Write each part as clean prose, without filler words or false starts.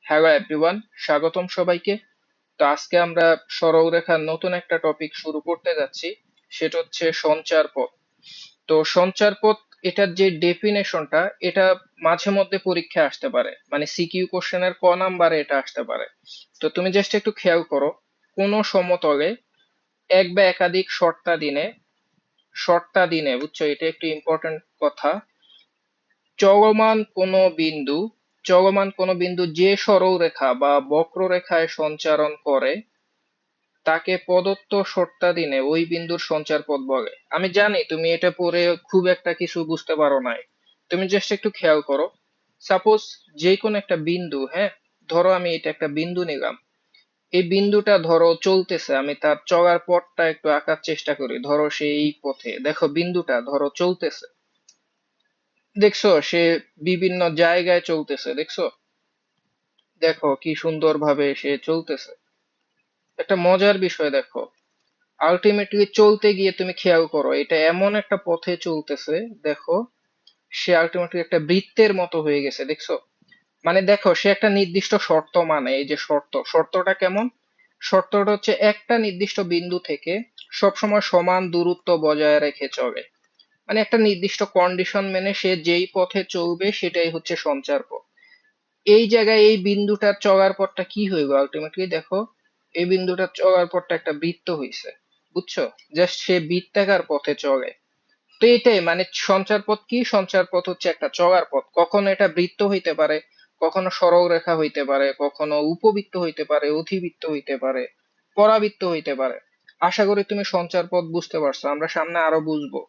Hello everyone, স্বাগতম সবাইকে। তো আজকে আমরা সরলরেখার নতুন একটা টপিক শুরু করতে যাচ্ছি, সেটা হচ্ছে সঞ্চার পথ। তো সঞ্চার পথ, এটার যে ডেফিনেশনটা, এটা মাঝে মধ্যে পরীক্ষায় আসতে পারে, মানে সিকিউ কোশ্চেনের ক নাম্বারে এটা আসতে পারে। তো তুমি জাস্ট একটু খেয়াল করো, কোন সমতলে এক বা একাধিক শর্তাধীনে বুঝছো, এটা একটু ইম্পর্টেন্ট কথা। চলমান কোনো বিন্দু চলমান কোনো বিন্দু যে সরলরেখা বা বক্ররেখায় সঞ্চারণ করে তাকে প্রদত্ত শর্তাধীনে ওই বিন্দুর সঞ্চার পথ বলে। আমি জানি তুমি এটা পড়ে খুব একটা কিছু বুঝতে পারো নাই। তুমি জাস্ট একটু খেয়াল করো। সাপোজ যে কোনো একটা বিন্দু, হ্যাঁ, ধরো আমি এটা একটা বিন্দু নিলাম। এই বিন্দুটা ধরো চলতেছে, আমি তার চলার পথটা একটু আঁকার চেষ্টা করি। ধরো সেই পথে দেখো বিন্দুটা ধরো চলতেছে, দেখছো সে বিভিন্ন জায়গায় চলতেছে, দেখছো, দেখো কি সুন্দর ভাবে সে চলতেছে। একটা মজার বিষয় দেখো, আলটিমেটলি চলতে গিয়ে তুমি খেয়াল করো এটা এমন একটা পথে চলতেছে, দেখো সে আলটিমেটলি একটা বৃত্তের মতো হয়ে গেছে, দেখছো। মানে দেখো সে একটা নির্দিষ্ট শর্ত, মানে এই যে শর্তটা কেমন, শর্তটা হচ্ছে একটা নির্দিষ্ট বিন্দু থেকে সবসময় সমান দূরত্ব বজায় রেখে চলে। মানে একটা নির্দিষ্ট কন্ডিশন মেনে সে যেই পথে চলবে সেটাই হচ্ছে সঞ্চার পথ। এই জায়গায় এই বিন্দুটার চলার পথটা কি হইব, আলটিমেটলি দেখো এই বিন্দুটার চলার পথটা একটা বৃত্ত হইছে, বুঝছো। জাস্ট সে বৃত্তাকার পথে চলে। তো এটাই মানে সঞ্চার পথ কি, সঞ্চার পথ হচ্ছে একটা চলার পথ। কখনো এটা বৃত্ত হইতে পারে, কখনো সরল রেখা হইতে পারে, কখনো উপবৃত্ত হইতে পারে, অধিবৃত্ত হইতে পারে, পরাবৃত্ত হইতে পারে। আশা করি তুমি সঞ্চার পথ বুঝতে পারছো, আমরা সামনে আরো বুঝবো।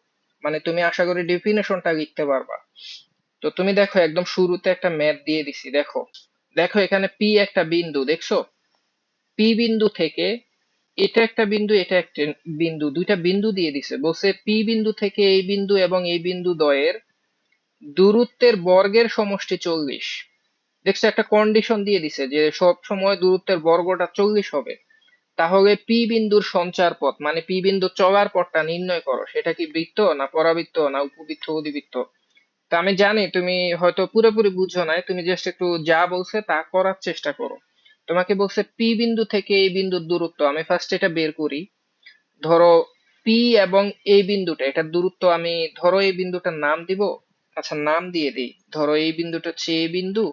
মানে তুমি আশা করি ডেফিনেশনটা লিখতে পারবা। তো তুমি দেখো একদম শুরুতে একটা ম্যাথ দিয়ে দিছি, দেখো দেখো এখানে পি একটা বিন্দু, দেখছো। পি বিন্দু থেকে এটা একটা বিন্দু, এটা একটা বিন্দু, দুইটা বিন্দু দিয়ে দিছে, বলছে পি বিন্দু থেকে এই বিন্দু এবং এই বিন্দু দ্বয়ের দূরত্বের বর্গের সমষ্টি 40। দেখছো একটা কন্ডিশন দিয়ে দিছে যে সব সময় দূরত্বের বর্গটা 40 হবে। তাহলে পি বিন্দুর সঞ্চার পথ, মানে পি বিন্দুর চলার পথটা নির্ণয় করো। সেটা কি বৃত্ত না পরাবৃত্ত না উপবৃত্ত অধিবৃত্ত। তা আমি জানি তুমি হয়তো পুরোপুরি বুঝো নাই, তুমি জাস্ট একটু যা বলছে তা করার চেষ্টা করো। তোমাকে বলছে পি বিন্দু থেকে এই বিন্দুর দূরত্ব, আমি ফার্স্ট এটা বের করি। ধরো পি এবং এই বিন্দুটা, এটার দূরত্ব আমি, ধরো এই বিন্দুটার নাম দিব। আচ্ছা নাম দিয়ে দিই, ধরো এই বিন্দুটা হচ্ছে এ বিন্দু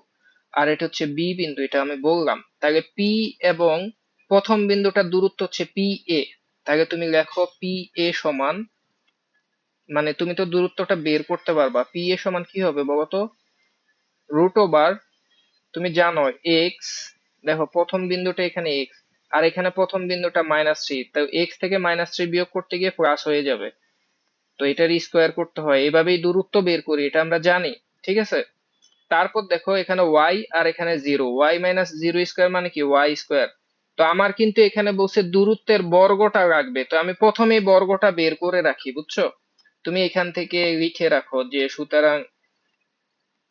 আর এটা হচ্ছে বি বিন্দু, এটা আমি বললাম। তাহলে পি এবং প্রথম বিন্দুটার দূরত্ব হচ্ছে পি এ। তাহলে তুমি লেখো পি এ সমান, মানে তুমি তো দূরত্বটা বের করতে পারবা, পি এ সমান কি হবে বলতো, রুট ওভার, তুমি জানো এক্স। দেখো প্রথম বিন্দুটা এখানে এক্স, আর এখানে প্রথম বিন্দুটা -3, তো এক্স থেকে -3 বিয়োগ করতে গিয়ে প্লাস হয়ে যাবে। তো এটার স্কোয়ার করতে হয়, এভাবেই দূরত্ব বের করি, এটা আমরা জানি। ঠিক আছে। তারপর দেখো এখানে ওয়াই আর এখানে zero, Y minus zero square মানে কি ওয়াই স্কোয়ার। তো আমার কিন্তু এখানে বলছে দূরত্বের বর্গটা রাখবে, তো আমি প্রথমেই বর্গটা বের করে রাখি, বুঝছো। তুমি এখান থেকে লিখে রাখো যে সুতরাং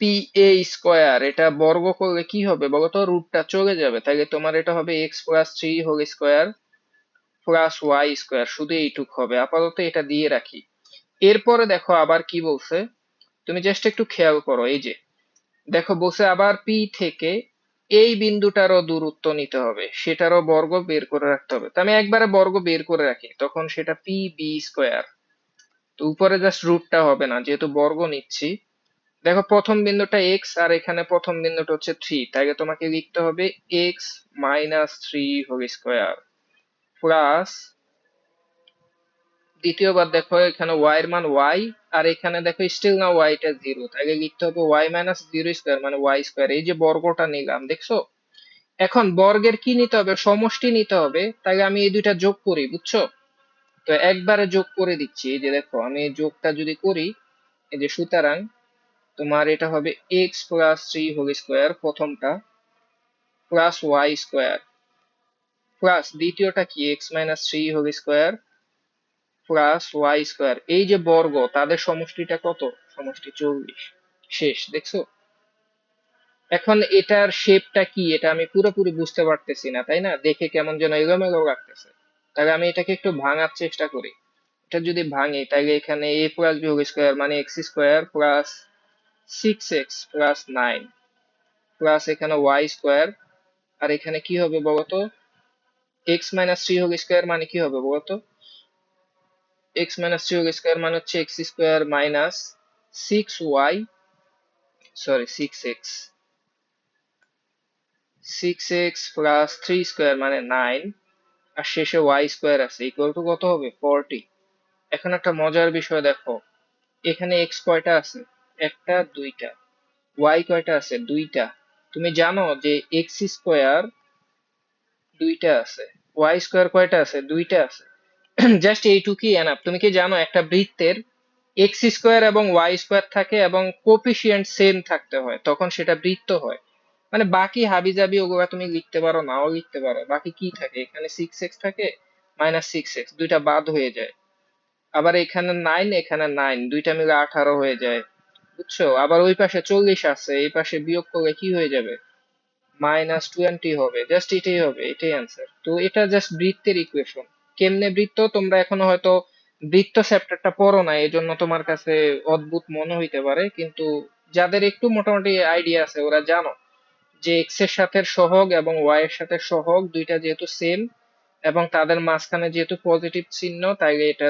পি এ স্কোয়ার, এটা বর্গ করলে কি হবে বলতো, রুটটা চলে যাবে, তাহলে তোমার এটা হবে X plus three whole square plus Y square, শুধু এইটুক হবে। আপাতত এটা দিয়ে রাখি। এরপরে দেখো আবার কি বলছে, তুমি জাস্ট একটু খেয়াল করো। এই যে দেখো বলছে আবার পি থেকে এই বিন্দুটারও দূরত্ব নিতে হবে, সেটারও বর্গ বের করে রাখতে হবে। তো আমি একবারে বর্গ বের করে রাখি, তখন সেটা পি বি স্কোয়ার। তো উপরে জাস্ট রুটটা হবে না, যেহেতু বর্গ নিচ্ছি। দেখো প্রথম বিন্দুটা এক্স আর এখানে প্রথম বিন্দুটা হচ্ছে থ্রি, তাই তোমাকে লিখতে হবে X minus three whole square plus, দ্বিতীয়বার দেখো এখানে ওয়াই এর মান ওয়াই, আর এখানে দেখো স্টিল না ওয়াইটা জিরো, তাই লিখতে হবে ওয়াই মাইনাস জিরো স্কোয়ার মানে ওয়াই স্কোয়ার। এই যে বর্গটা নিলাম, দেখছো। এখন বর্গের কি নিতে হবে, সমষ্টি নিতে হবে, তাই আমি এই দুইটা যোগ করি, বুঝছো। তো একবারে যোগ করে দিচ্ছি, এই যে দেখো আমি এই যোগটা যদি করি, এই যে সুতরাং তোমার এটা হবে X plus three whole square প্রথমটা প্লাস ওয়াই স্কোয়ার প্লাস দ্বিতীয়টা কি X minus three whole square plus Y square. এই যে বর্গ তাদের সমষ্টিটা কত, সমষ্টি 40। শেষ, দেখছো। এখন এটার শেপটা কি এটা আমি পুরোপুরি বুঝতে পারতেছি না, তাই না, দেখে কেমন যেন এলোমেলো লাগতেছে। তাহলে আমি এটাকে একটু ভাঙার চেষ্টা করি। এটা যদি ভাঙি তাহলে এখানে A plus B whole square মানে x square plus 6x plus 9 plus এখানে ওয়াই স্কোয়ার, আর এখানে কি হবে বলতো, X minus three whole square মানে কি হবে বলতো, X minus three whole square মানে হচ্ছে X square minus six Y, sorry six X plus three square মানে নাইন, আর শেষে ওয়াই স্কোয়ার আছে ইকুয়াল টু কত হবে 40। এখন একটা মজার বিষয় দেখো, এখানে এক্স কয়টা আছে, একটা দুইটা, ওয়াই কয়টা আছে দুইটা। তুমি জানো যে এক্স স্কোয়ার দুইটা আছে, ওয়াই স্কোয়ার কয়টা আছে দুইটা আছে। জাস্ট এইটুকুই এনাফ। তুমি কি জানো একটা বৃত্তের এক্স স্কোয়ার এবং ওয়াই স্কোয়ার থাকে এবং কোফিসিয়েন্ট সেম থাকতে হয়, তখন সেটা বৃত্ত হয়। মানে বাকি হাবিজাবি ওগুলা তুমি লিখতে পারো নাও লিখতে পারো, বাকি কি থাকে এখানে সিক্স এক্স থাকে, মাইনাস সিক্স এক্স দুইটা বাদ হয়ে যায়, আবার এখানে নাইন এখানে নাইন দুইটা মিলে 18 হয়ে যায়, বুঝছো। আবার ওই পাশে 40 আছে, এই পাশে বিয়োগ করলে কি হয়ে যাবে, -20 হবে। জাস্ট এটাই হবে, এটাই অ্যান্সার। তো এটা জাস্ট বৃত্তের ইকুয়েশন। কেমনে বৃত্ত তোমরা এখনো হয়তো বৃত্ত চ্যাপ্টারটা পড়ো না, এই জন্য তোমার কাছে অদ্ভুত মনে হইতে পারে, কিন্তু যাদের একটু মোটামুটি আইডিয়া আছে ওরা জানো যে এক্স এর সাথে সহগ এবং ওয়াই এর সাথে সহগ দুইটা যেহেতু সেম এবং তাদের মাঝখানে যেহেতু পজিটিভ চিহ্ন, তাই এটা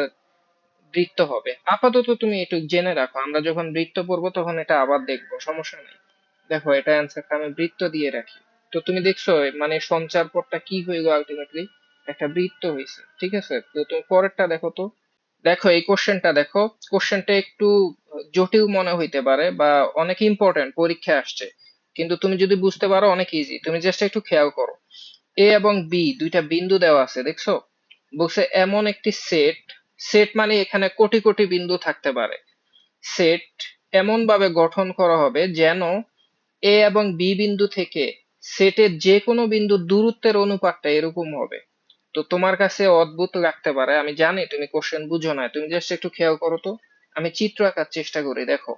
বৃত্ত হবে। আপাতত তুমি একটু জেনে রাখো, আমরা যখন বৃত্ত পড়বো তখন এটা আবার দেখবো, সমস্যা নেই। দেখো এটা অ্যান্সারটা আমি বৃত্ত দিয়ে রাখি। তো তুমি দেখছো মানে সঞ্চার পথটা কি হইলো, আলটিমেটলি একটা বৃত্ত হয়েছে, ঠিক আছে। তো তুমি পরেরটা দেখো তো। দেখো এই কোশ্চেনটা দেখো, কোশ্চেনটা একটু জটিল মনে হইতে পারে বা অনেক ইম্পর্টেন্ট, পরীক্ষায় আসছে, কিন্তু তুমি যদি বুঝতে পারো অনেক ইজি। তুমি জাস্ট একটু খেয়াল করো, এ এবং বি দুইটা বিন্দু দেওয়া আছে দেখছো, বলছে এমন একটি সেট, সেট মানে এখানে কোটি কোটি বিন্দু থাকতে পারে, সেট এমন ভাবে গঠন করা হবে যেন এ এবং বি বিন্দু থেকে সেটের যে কোনো বিন্দুর দূরত্বের অনুপাতটা এরকম হবে। তো তোমার কাছে অদ্ভুত লাগতে পারে, আমি জানি তুমি কোশ্চেন বুঝো না, তুমি জাস্ট একটু খেয়াল করো তো। আমি চিত্র আঁকার চেষ্টা করি, দেখো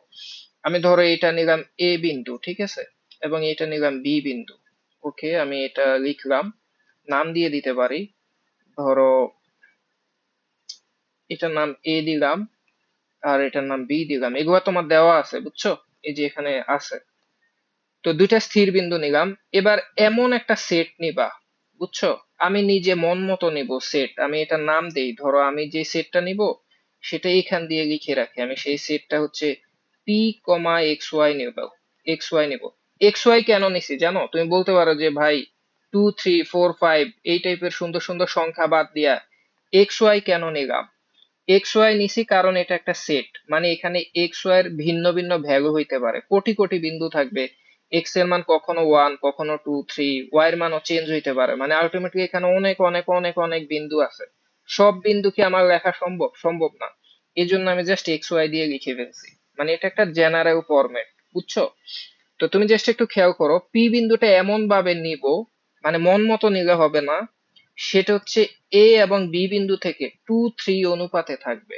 আমি ধরো এটা নিলাম এ বিন্দু, ঠিক আছে, এবং এটা নিলাম বি বিন্দু। ওকে, আমি এটা লিখলাম, নাম দিয়ে দিতে পারি, ধরো এটার নাম এ দিলাম আর এটার নাম বি দিলাম, এগুলো তোমার দেওয়া আছে বুঝছো, এই যে এখানে আছে। তো দুইটা স্থির বিন্দু নিলাম, এবার এমন একটা সেট নিবা, বুঝছো, আমি নিজে মন মতো নিব সেট, আমি এটার নাম দেই, ধরো আমি যে সেটটা নিব সেটা এখান দিয়ে লিখে রাখি, আমি সেই সেটটা হচ্ছে পি কমা এক্স ওয়াই নিব, এক্স ওয়াই নিব। এক্স ওয়াই কেন নিছি জানো, তুমি বলতে পারো যে ভাই 2 3 4 5 এই টাইপের সুন্দর সুন্দর সংখ্যা বাদ দিয়া এক্স ওয়াই কেন নিলাম, এক্স ওয়াই নিছি কারণ এটা একটা সেট, মানে এখানে এক্স ওয়াই এর ভিন্ন ভিন্ন ভ্যালু হইতে পারে, কোটি কোটি বিন্দু থাকবে, এক্স এর মান কখনো ওয়ান কখনো টু থ্রি, ওয়াই এর মানও চেঞ্জ হইতে পারে, মানে আলটিমেটলি এখানে অনেক অনেক অনেক অনেক বিন্দু আছে। সব বিন্দু কি আমার লেখা সম্ভব, সম্ভব না। এই জন্য আমি জাস্ট এক্স ওয়াই দিয়ে লিখে ফেলছি, মানে এটা একটা জেনারেল ফরম্যাট, বুঝছো। তো তুমি জাস্ট একটু খেয়াল করো, পি বিন্দুটা এমন ভাবে নিব, মানে মন মতো নিলে হবে না, সেটা হচ্ছে এ এবং বি বিন্দু থেকে 2 3 অনুপাতে থাকবে।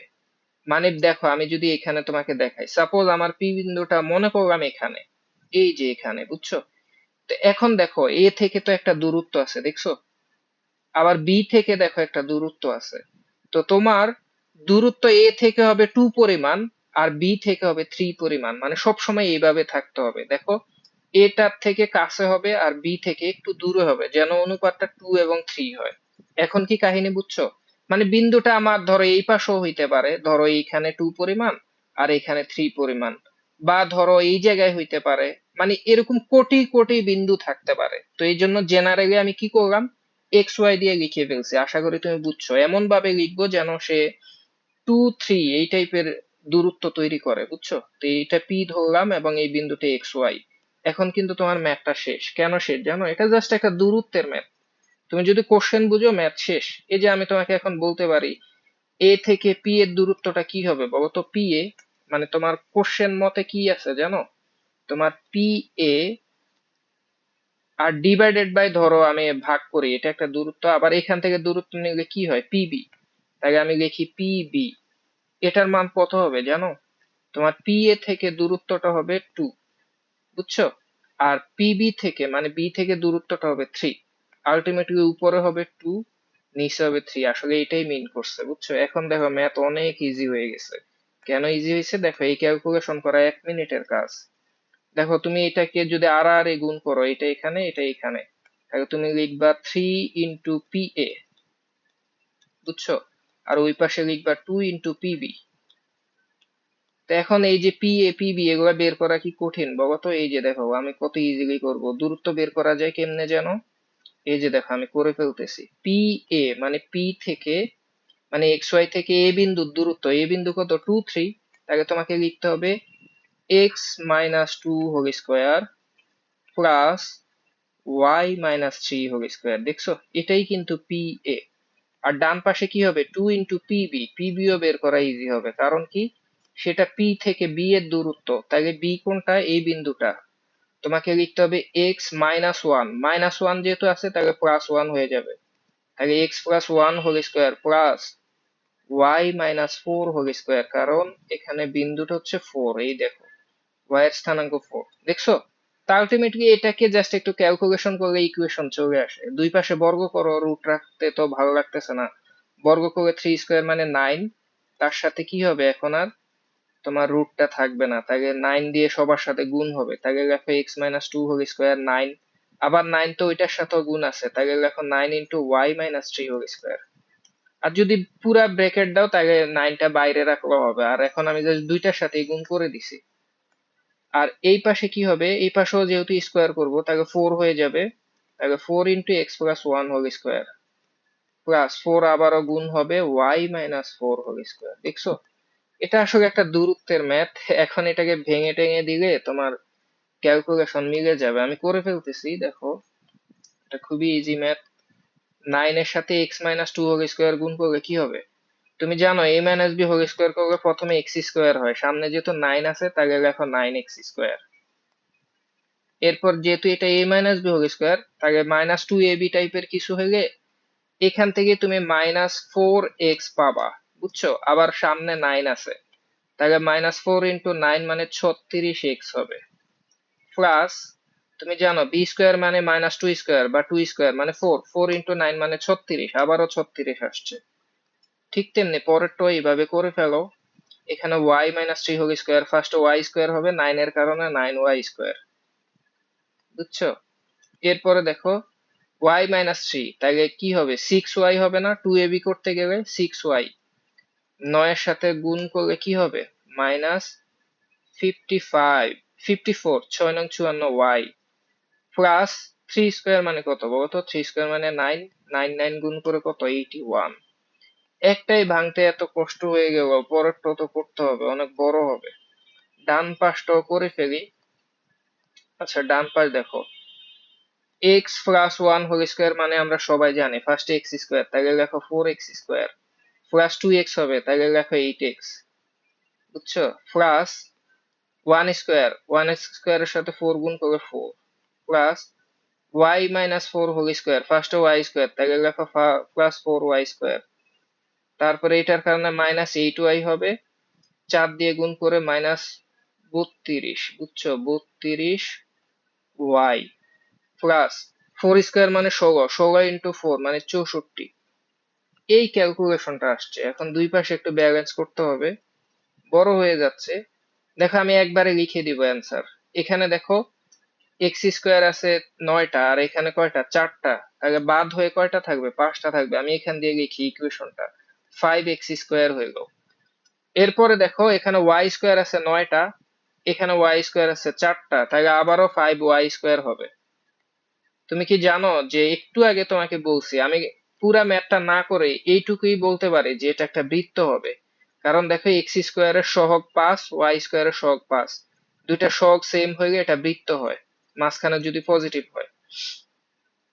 মানে দেখো আমি যদি এখানে তোমাকে দেখাই, সাপোজ আমার পি বিন্দুটা মনে করলাম এখানে, এই যে এখানে, বুঝছো। তো এখন দেখো এ থেকে তো একটা দূরত্ব আছে দেখছো, আবার বি থেকে দেখো একটা দূরত্ব আছে। তো তোমার দূরত্ব এ থেকে হবে 2 পরিমাণ আর বি থেকে হবে 3 পরিমাণ, মানে সব সময় এইভাবে থাকতে হবে। দেখো এটার থেকে কাছে হবে আর বি থেকে একটু দূরে হবে, যেন অনুপাতটা 2 এবং 3 হয়। এখন কি কাহিনী বুঝছো, মানে বিন্দুটা আমার ধরো এই পাশেও হইতে পারে, ধরো এইখানে 2 পরিমাণ আর এখানে 3 পরিমাণ, বা ধরো এই জায়গায় হইতে পারে, মানে এরকম কোটি কোটি বিন্দু থাকতে পারে। তো এই জন্য জেনারেলি আমি কি করলাম, এক্স ওয়াই দিয়ে লিখে ফেলছি, আশা করি তুমি বুঝছো। এমন ভাবে লিখবো যেন সে 2 3 এই টাইপের দূরত্ব তৈরি করে, বুঝছো। তো এইটা পি ধরলাম এবং এই বিন্দুটা এক্স ওয়াই। এখন কিন্তু তোমার ম্যাথটা শেষ, কেন শেষ জানো, এটা জাস্ট একটা দূরত্বের ম্যাথ। তুমি যদি কোশ্চেন বুঝো ম্যাথ শেষ। এই যে আমি তোমাকে এখন বলতে পারি এ থেকে পি এর দূরত্বটা কি হবে বলো তো, পি এ, মানে তোমার কোশ্চেন মতে কি আছে জানো, তোমার পি এ আর ডিভাইডেড বাই, ধরো আমি ভাগ করি, এটা একটা দূরত্ব, আবার এখান থেকে দূরত্ব নিলে কি হয় পিবি, তাই আমি লিখি পিবি। এটার মান কত হবে জানো, তোমার পি এ থেকে দূরত্বটা হবে 2, বুঝছো, আর পিবি থেকে মানে বি থেকে দূরত্বটা হবে 3। আলটিমেটলি উপরে হবে 2, নিচে হবে 3, আসলে এটাই মিন করছে, বুঝছো। এখন দেখো ম্যাথ অনেক ইজি হয়ে গেছে। কেন ইজি হয়েছে দেখো, এই ক্যালকুলেশন করা 1 মিনিটের কাজ। দেখো তুমি এটাকে যদি আর আর এ গুণ করো, এটা এখানে এটা এখানে, তাহলে তুমি লিখবা 3 × PA, বুঝছো? আর ওই পাশে লিখবা 2 × PB। তো এখন এই যে PA PB এগুলা বের করা কি কঠিন বলো তো? এই যে দেখো আমি কত ইজিলি করব। দূরত্ব বের করা যায় কেমনে জানো? এই যে দেখো আমি করে ফেলতেছি। PA মানে P থেকে, মানে XY থেকে A বিন্দুর দূরত্ব, A বিন্দু কত 2 3, তাহলে তোমাকে লিখতে হবে x - 2 whole square plus y - 3 whole square. দেখছো, এটাই কিন্তু PA। আর ডান পাশে কি হবে? 2 × PB, PBও বের করা ইজি হবে, কারণ কি সেটা P থেকে B এর দূরত্ব, তাহলে B কোনটা? এই বিন্দুটা। তোমাকে লিখতে হবে x - 1, -1 যেহেতু আছে তাহলে +1 হয়ে যাবে, তাহলে x+1 whole square plus y - 4 whole square, কারণ এখানে বিন্দুটা হচ্ছে 4, এই দেখো y এর স্থানাঙ্ক 4, দেখছো? তা আলটিমেটলি এটাকে জাস্ট একটু ক্যালকুলেশন করলে ইকুয়েশন চলে আসে। দুই পাশে বর্গ করো, রুট রাখতে তো ভালো লাগতেছে না। বর্গ করে 3 স্কোয়ার মানে 9, তার সাথে কি হবে এখন? আর তোমার রুটটা থাকবে না, তাহলে 9 দিয়ে সবার সাথে গুণ হবে, তাহলে লেখো x - 2 হোল স্কোয়ার 9, আবার 9 তো ওইটার সাথেও গুণ আছে, তাহলে লেখো 9 × y - 3 হোল স্কোয়ার। আর যদি পুরা ব্র্যাকেট দাও তাহলে 9টা বাইরে রাখলেও হবে। আর এখন আমি জাস্ট দুইটার সাথে গুণ করে দিছি। আর এই পাশে কি হবে? এই পাশেও যেহেতু স্কোয়ার করব, তাহলে 4 হয়ে যাবে, তাহলে 4 × x+1 হোল স্কোয়ার প্লাস 4 আবারও গুণ হবে y - 4 হোল স্কোয়ার। দেখছো, এটা আসলে একটা দূরত্বের ম্যাথ। এখন এটাকে ভেঙে টেঙে দিলে তোমার ক্যালকুলেশন মিলে যাবে। আমি করে ফেলতেছি, দেখো এটা খুবই ইজি ম্যাথ। 9 এর সাথে x - 2 হোল স্কোয়ার গুণ করলে কি হবে? তুমি জানো a - b হোল স্কোয়ার করলে প্রথমে x স্কোয়ার হয়, সামনে যেহেতু 9 আছে তাহলে লেখো 9x স্কোয়ার। এরপর যেহেতু এটা a - b হোল স্কোয়ার, তাহলে -2ab টাইপের কিছু হলে এখান থেকে তুমি -4x পাবা, বুঝছো? আবার সামনে 9 আছে, তাহলে -4 × 9 মানে 36x হবে, প্লাস তুমি জানো বি স্কোয়ার মানে -2 স্কোয়ার বা 2 স্কোয়ার মানে 4, 4 × 9 মানে 36, আবারও 36 আসছে। ঠিক তেমনি পরেরটা এইভাবে করে ফেলো। এখানে y - 3 whole square, first y square হবে 9 এর কারণে 9y স্কোয়ার, বুঝছো? এরপরে দেখো y - 3, তাহলে কি হবে? 6y হবে না? 2ab করতে গেলে 6y, 9 এর সাথে গুণ করলে কি হবে? -55 54, 6 × 9 = 54y প্লাস 3 স্কোয়ার মানে কত বলতো? 3 স্কোয়ার মানে 9, 9 9 গুণ করে কত? 81। একটাই ভাঙতে এত কষ্ট হয়ে গেল, পরেরটা তো করতে হবে, অনেক বড় হবে। ডান পাশটাও করে ফেলি। আচ্ছা, ডান পাশ দেখো, x+1 হোল স্কোয়ার মানে আমরা সবাই জানি ফার্স্ট x স্কোয়ার, তাহলে লেখো 4x স্কোয়ার প্লাস 2x হবে, তাহলে লেখো 8x, বুঝছো? প্লাস 1 স্কোয়ার, 1 স্কোয়ারের সাথে 4 গুণ করলে 4, plus y - 4 whole square, first y square, তাহলে লেখো প্লাস 4y স্কোয়ার। তারপরে এটার কারণে -8y হবে, 4 দিয়ে গুণ করে -32, বুঝছো? 32y প্লাস 4 স্কোয়ার মানে 16, 16 × 4 মানে 64। এই ক্যালকুলেশনটা আসছে। এখন দুই পাশে একটু ব্যালেন্স করতে হবে, বড় হয়ে যাচ্ছে। দেখো আমি একবারে লিখে দিব অ্যান্সার। এখানে দেখো এক্স স্কোয়ার আছে 9টা, আর এখানে কয়টা? 4টা, তাহলে বাদ হয়ে কয়টা থাকবে? 5টা থাকবে। আমি এখান দিয়ে লিখি ইকুয়েশনটা, 5x স্কোয়ার হইলো। এরপরে দেখো এখানে ওয়াই স্কোয়ার আছে 9টা, এখানে ওয়াই স্কোয়ার আছে 4টা, তাহলে আবারও 5y স্কোয়ার হবে। তুমি কি জানো যে একটু আগে তোমাকে বলছি, আমি পুরা ম্যাথটা না করে এইটুকুই বলতে পারি যে এটা একটা বৃত্ত হবে, কারণ দেখো এক্স স্কোয়ারের সহগ 5, ওয়াই স্কোয়ারের সহগ 5, দুইটা সহগ সেম হয়ে গেলে এটা বৃত্ত হয়, মাঝখানে যদি পজিটিভ হয়।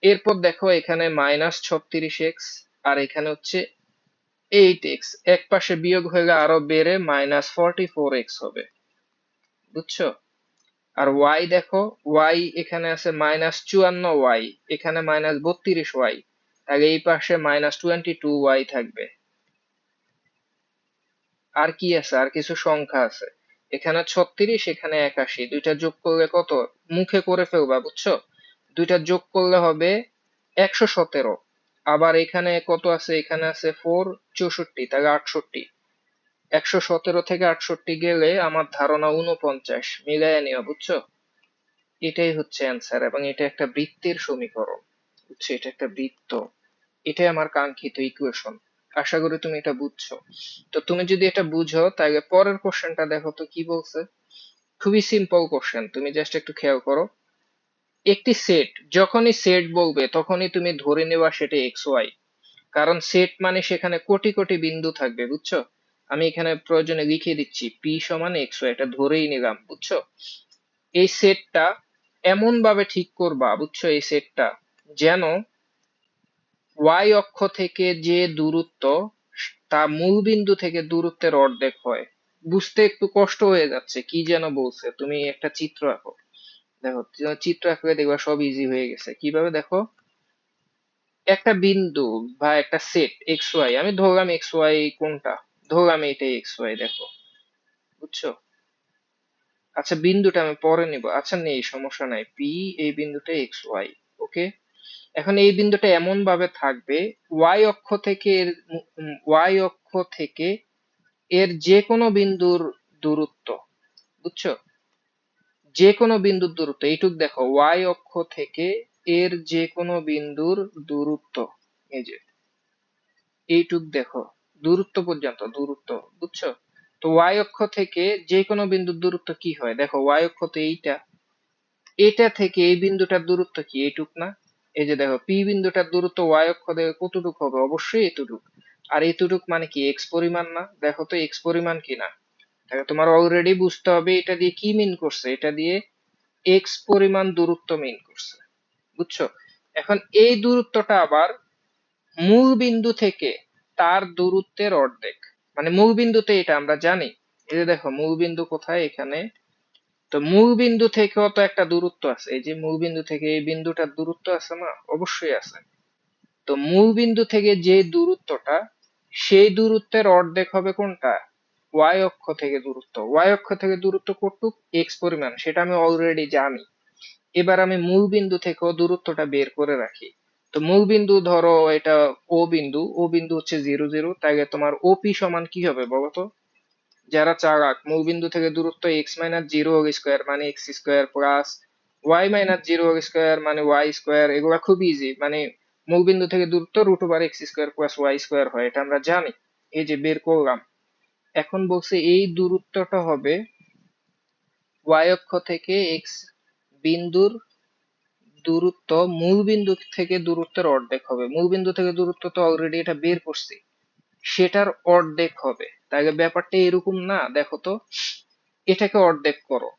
এরপর দেখো এখানে -36x, আর এখানে হচ্ছে 8x, এক পাশে বিয়োগ হয়ে গেলে আরো বেড়ে -44x হবে, বুঝছো? আর y দেখো, y এখানে আছে -54y, এখানে -32y, তাহলে এই পাশে -22y থাকবে। আর কি আছে? আর কিছু সংখ্যা আছে, এখানে 36, এখানে 81, দুইটা যোগ করলে কত? মুখে করে ফেলবা, বুঝছো? দুইটা যোগ করলে হবে 117। আবার এখানে কত আছে? এখানে আছে 4, 64, তাহলে 68। 117 থেকে 68 গেলে আমার ধারণা 49, মিলাইয়া নিও, বুঝছো? এটাই হচ্ছে অ্যান্সার, এবং এটা একটা বৃত্তের সমীকরণ। বুঝছো, এটা একটা বৃত্ত, এটাই আমার কাঙ্ক্ষিত ইকুয়েশন। আশা করি তুমি এটা বুঝছো। তো তুমি যদি এটা বুঝো তাহলে পরের কোশ্চেনটা দেখো তো কি বলছে। খুবই সিম্পল কোশ্চেন, তুমি জাস্ট একটু খেয়াল করো। একটি সেট, যখনই সেট বলবে তখনই তুমি ধরে নেবা সেটা এক্স ওয়াই, কারণ সেট মানে সেখানে কোটি কোটি বিন্দু থাকবে, বুঝছো। আমি এখানে প্রয়োজনে লিখে দিচ্ছি পি সমান এক্স ওয়াই, এটা ধরেই নিলাম, বুঝছো। এই সেটটা এমন ভাবে ঠিক করবা, বুঝছো, এই সেটটা যেন ওয়াই অক্ষ থেকে যে দূরত্ব তা মূল বিন্দু থেকে দূরত্বের অর্ধেক হয়। বুঝতে একটু কষ্ট হয়ে যাচ্ছে, কি যেন বলছে, তুমি একটা চিত্র আঁকো। দেখো, চিত্র আঁকলে দেখবা সব ইজি হয়ে গেছে। কিভাবে দেখো, একটা বিন্দু বা একটা সেট এক্স ওয়াই, আমি ধরলাম এক্স ওয়াই কোনটা, ধরলাম এটাই এক্স ওয়াই, দেখো, বুঝছো। আচ্ছা, বিন্দুটা আমি পরে নিব, আচ্ছা নেই সমস্যা নাই, পি, এই বিন্দুটা এক্স ওয়াই, ওকে। এখন এই বিন্দুটা এমন ভাবে থাকবে, ওয়াই অক্ষ থেকে ওয়াই অক্ষ থেকে এর যে কোনো বিন্দুর দূরত্ব, বুঝছো, যে কোনো বিন্দুর দূরত্ব এইটুক দেখো, ওয়াই অক্ষ থেকে এর যে কোনো বিন্দুর দূরত্ব, এই যে এইটুক দেখো, দূরত্ব পর্যন্ত দূরত্ব, বুঝছো। তো ওয়াই অক্ষ থেকে যে কোনো বিন্দুর দূরত্ব কি হয়, দেখো ওয়াই অক্ষ তো এইটা, এটা থেকে এই বিন্দুটার দূরত্ব কি এইটুক না। এই যে দেখো, পি বিন্দুটার দূরত্ব ওয়াই অক্ষ থেকে কতটুক হবে, অবশ্যই এতটুক। আর এতটুক মানে কি এক্স পরিমাণ না, দেখো তো এক্স পরিমাণ কিনা। তাহলে তোমার অলরেডি বুঝতে হবে এটা দিয়ে কি মিন করছে, এটা দিয়ে এক্স পরিমাণ দূরত্ব মিন করছে, বুঝছো। এখন এই দূরত্বটা আবার মূল বিন্দু থেকে তার দূরত্বের অর্ধেক, মানে মূল বিন্দুতে এটা আমরা জানি। এই যে দেখো মূল বিন্দু কোথায়, এখানে। তো মূল বিন্দু থেকেও তো একটা দূরত্ব আছে, এই যে মূল বিন্দু থেকে এই বিন্দুটার দূরত্ব আছে না, অবশ্যই আছে। তো মূল বিন্দু থেকে যে দূরত্বটা, সেই দূরত্বের অর্ধেক হবে কোনটা, ওয়াই অক্ষ থেকে দূরত্ব। ওয়াই অক্ষ থেকে দূরত্ব কতটুক, এক্স পরিমাণ, সেটা আমি অলরেডি জানি। এবার আমি মূল বিন্দু থেকেও দূরত্বটা বের করে রাখি। তো মূল বিন্দু ধরো এটা ও বিন্দু, ও বিন্দু হচ্ছে 0 0, তাইলে তোমার ওপি সমান কি হবে বলতো। যারা চালাক, মূল বিন্দু থেকে দূরত্ব x minus zero whole square মানে x square plus y minus zero whole square মানে ওয়াই স্কোয়ার, এগুলা খুব ইজি, মানে মূল বিন্দু থেকে দূরত্ব root over x square plus Y square হয়, এটা আমরা জানি। এই যে বের করলাম। এখন বলছে এই দূরত্বটা হবে ওয়াই অক্ষ থেকে এক্স বিন্দুর দূরত্ব মূল বিন্দু থেকে দূরত্বের অর্ধেক হবে। মূল বিন্দু থেকে দূরত্ব তো অলরেডি এটা বের করছি, সেটার অর্ধেক হবে। তাহলে ব্যাপারটা এরকম না, দেখো তো, এটাকে অর্ধেক করো,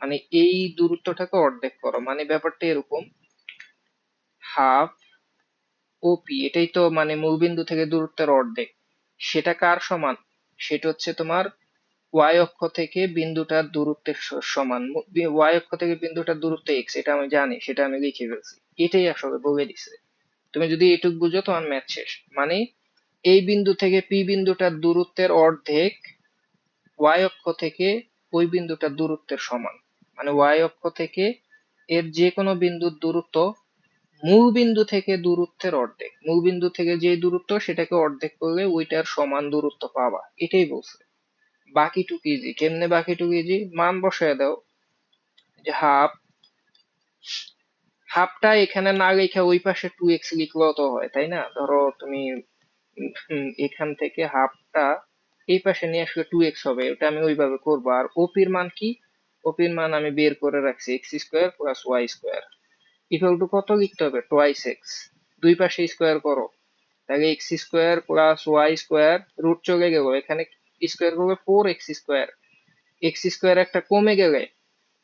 মানে এই দূরত্বটাকে অর্ধেক করো, মানে ব্যাপারটা এরকম, হাফ ওপি, এটাই তো মানে মূলবিন্দু থেকে দূরত্বের অর্ধেক। সেটা কার সমান, সেটা হচ্ছে তোমার ওয়াই অক্ষ থেকে বিন্দুটার দূরত্বের সমান। ওয়াই অক্ষ থেকে বিন্দুটার দূরত্ব এক্স, এটা আমি জানি, সেটা আমি লিখে ফেলছি, এটাই আসলে বলে দিছে। তুমি যদি এটুক বুঝো তোমার ম্যাথ শেষ। মানে এই বিন্দু থেকে পি বিন্দুটার দূরত্বের অর্ধেক ওয়াই অক্ষ থেকে ওই বিন্দুটার দূরত্বের সমান, মানে ওয়াই অক্ষ থেকে এর যে কোনো বিন্দুর দূরত্ব মূল বিন্দু থেকে দূরত্বের অর্ধেক। মূল বিন্দু থেকে যে দূরত্ব সেটাকে অর্ধেক করলে ওইটার সমান দূরত্ব পাবা, এটাই বলছে। বাকিটুকু ইজি, কেমনে বাকিটুকু ইজি, মান বসায় দাও। যে হাফ, হাফটা এখানে না লিখে ওই পাশে 2x লিখলেও তো হয়, তাই না। ধরো তুমি এখান থেকে হাফটা এই পাশে নিয়ে আসলে 2x হবে, ওটা আমি ওইভাবে করবো। আর ওপির মান কি, ওপির মান আমি বের করে রাখছি X square plus Y square equal to কত লিখতে হবে, টোয়াইস এক্স। দুই পাশে স্কোয়ার করো, তাহলে X square plus Y square, root চলে গেল, এখানে স্কোয়ার করবে 4x স্কোয়ার। এক্স স্কোয়ার একটা কমে গেলে,